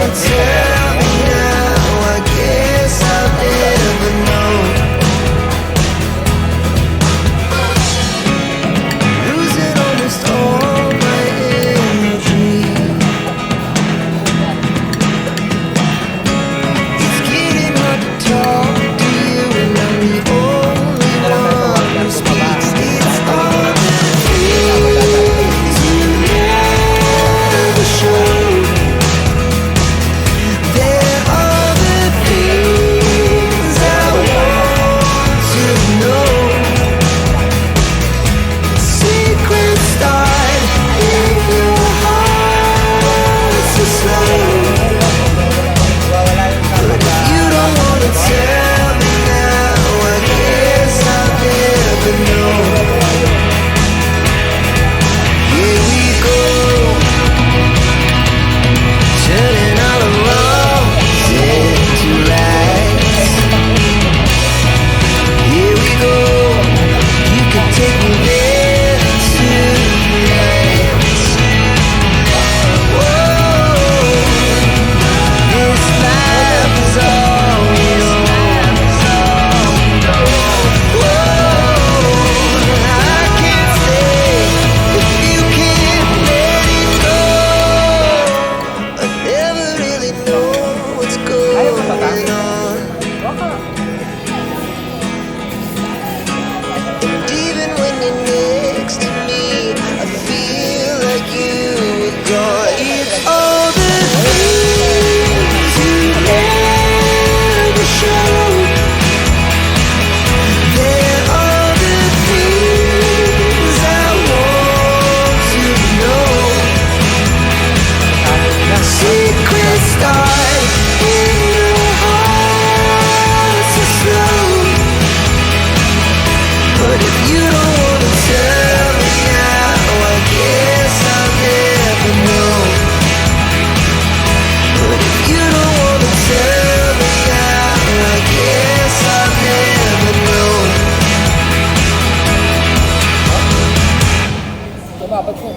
wanna tell me now, I guess I'll never know. Losing almost all my energy. It's getting hard to talk to you, and I'm the only one who speaks. It's all the things you never show. There are the things I want to know. Secrets start in your heart so slow. But if you don't wanna tell me now, I guess I'll never know. Here we go, turning all the wrongs into rights. Here we go, you can take me there tonight. Whoa, this life is all we own. Whoa, I can't stay if you can't let it go. I never really know what's going on. And even when you're next to me, I feel like you were gone. It's all the things you never show. There are the things I want to know. Secrets start in your heart so slow. But if you don't wanna tell me now, I guess I'll never know. But if you don't wanna tell me now, I guess I'll never know. Coba apa tuh?